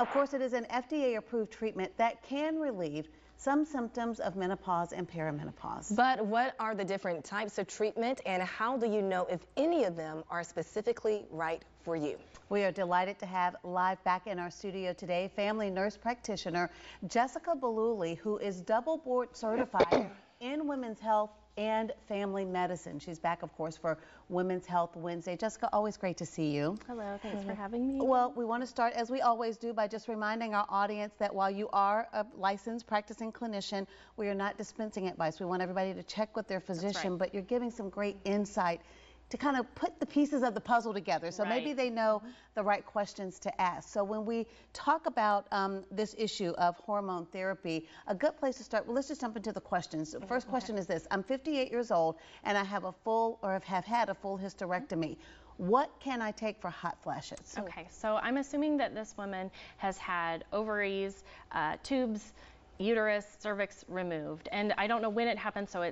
Of course, it is an FDA-approved treatment that can relieve some symptoms of menopause and perimenopause. But what are the different types of treatment, and how do you know if any of them are specifically right for you? We are delighted to have live back in our studio today family nurse practitioner Jessica Belluli, who is double board certified in women's health and family medicine. She's back, of course, for Women's Health Wednesday. Jessica, always great to see you. Hello, thanks for having me. Well, we want to start, as we always do, by just reminding our audience that while you are a licensed practicing clinician, we are not dispensing advice. We want everybody to check with their physician, but you're giving some great insight to kind of put the pieces of the puzzle together, so maybe they know the right questions to ask. So when we talk about this issue of hormone therapy, a good place to start, well, let's just jump into the questions. The first question is this: I'm 58 years old and I have a full, or have had a full hysterectomy. What can I take for hot flashes? Okay, so I'm assuming that this woman has had ovaries, tubes, uterus, cervix removed, and I don't know when it happened, so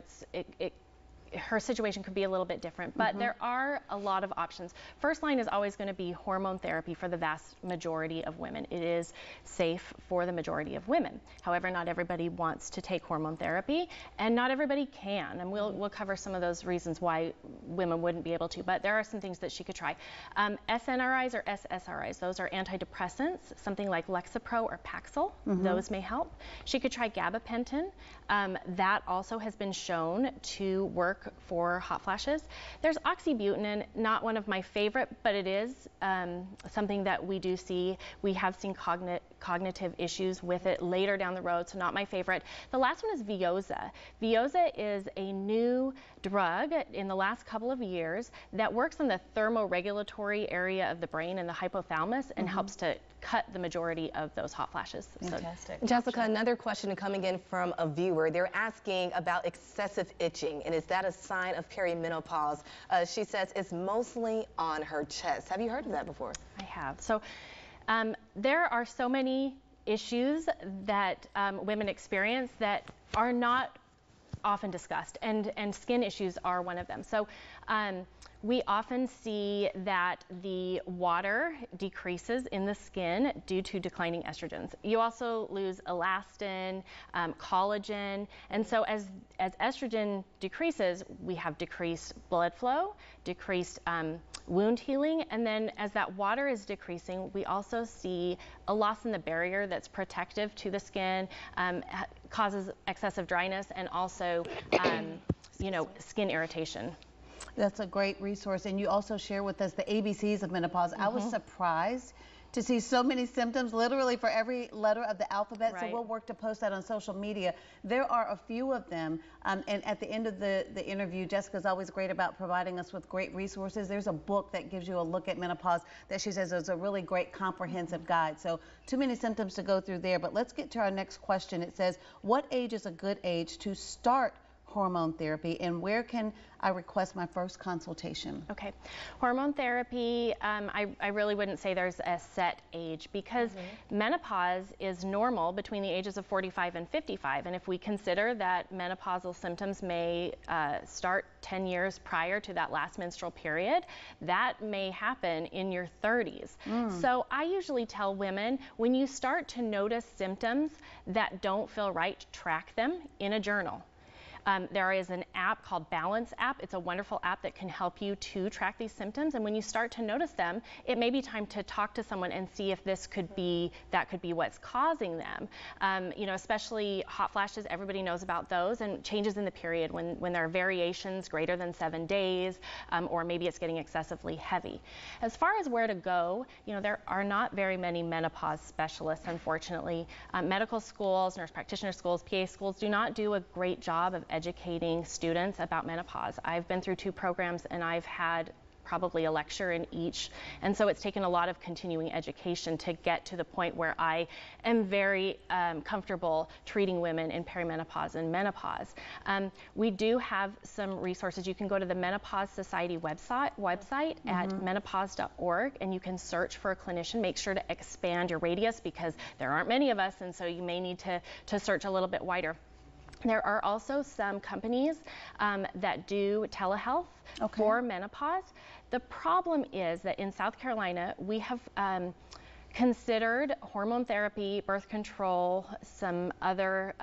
her situation could be a little bit different, but there are a lot of options. First line is always going to be hormone therapy for the vast majority of women. It is safe for the majority of women. However, not everybody wants to take hormone therapy, and not everybody can, and we'll cover some of those reasons why women wouldn't be able to, but there are some things that she could try. SNRIs or SSRIs, those are antidepressants, something like Lexapro or Paxil. Those may help. She could try gabapentin. That also has been shown to work for hot flashes. There's oxybutynin, not one of my favorite, but it is something that we do see. We have seen cognitive issues with it later down the road, so not my favorite. The last one is Veozah. Veozah is a new drug in the last couple of years that works in the thermoregulatory area of the brain and the hypothalamus and helps to cut the majority of those hot flashes. Fantastic. So, Jessica, another question coming in from a viewer. They're asking about excessive itching, and is that a sign of perimenopause? She says it's mostly on her chest. Have you heard of that before? I have. So there are so many issues that women experience that are not often discussed, and skin issues are one of them. So we often see that the water decreases in the skin due to declining estrogens. You also lose elastin, collagen, and so as estrogen decreases, we have decreased blood flow, decreased wound healing, and then as that water is decreasing, we also see a loss in the barrier that's protective to the skin, causes excessive dryness, and also skin irritation. That's a great resource, and you also share with us the ABCs of menopause. I was surprised to see so many symptoms, literally for every letter of the alphabet, so we'll work to post that on social media. There are a few of them, and at the end of the interview, Jessica's always great about providing us with great resources. There's a book that gives you a look at menopause that she says is a really great comprehensive guide. So too many symptoms to go through there, but let's get to our next question. It says, what age is a good age to start hormone therapy, and where can I request my first consultation? Okay, hormone therapy, I really wouldn't say there's a set age, because menopause is normal between the ages of 45 and 55, and if we consider that menopausal symptoms may start 10 years prior to that last menstrual period, that may happen in your 30s. So I usually tell women, when you start to notice symptoms that don't feel right, track them in a journal. There is an app called Balance app. It's a wonderful app that can help you to track these symptoms, and when you start to notice them, it may be time to talk to someone and see if that could be what's causing them. Especially hot flashes, everybody knows about those, and changes in the period when there are variations greater than 7 days, or maybe it's getting excessively heavy. As far as where to go, there are not very many menopause specialists, unfortunately. Medical schools, nurse practitioner schools, PA schools do not do a great job of educating students about menopause. I've been through 2 programs, and I've had probably a lecture in each, and so it's taken a lot of continuing education to get to the point where I am very comfortable treating women in perimenopause and menopause. We do have some resources. You can go to the Menopause Society website at menopause.org, and you can search for a clinician. Make sure to expand your radius, because there aren't many of us, and so you may need to search a little bit wider. There are also some companies that do telehealth for menopause. The problem is that in South Carolina, we have considered hormone therapy, birth control, some other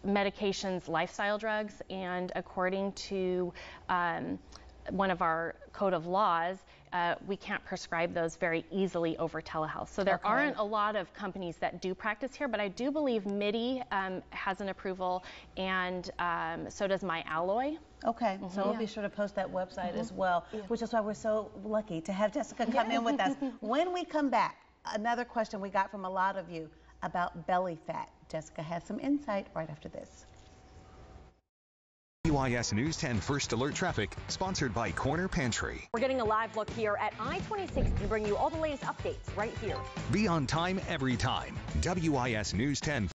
medications, lifestyle drugs, and according to one of our code of laws, we can't prescribe those very easily over telehealth. So there aren't a lot of companies that do practice here, but I do believe MIDI has an approval, and so does My Alloy. Okay, so we'll be sure to post that website as well, which is why we're so lucky to have Jessica come in with us. When we come back, another question we got from a lot of you about belly fat. Jessica has some insight right after this. WIS News 10 First Alert Traffic, sponsored by Corner Pantry. We're getting a live look here at I-26 to bring you all the latest updates right here. Be on time every time. WIS News 10.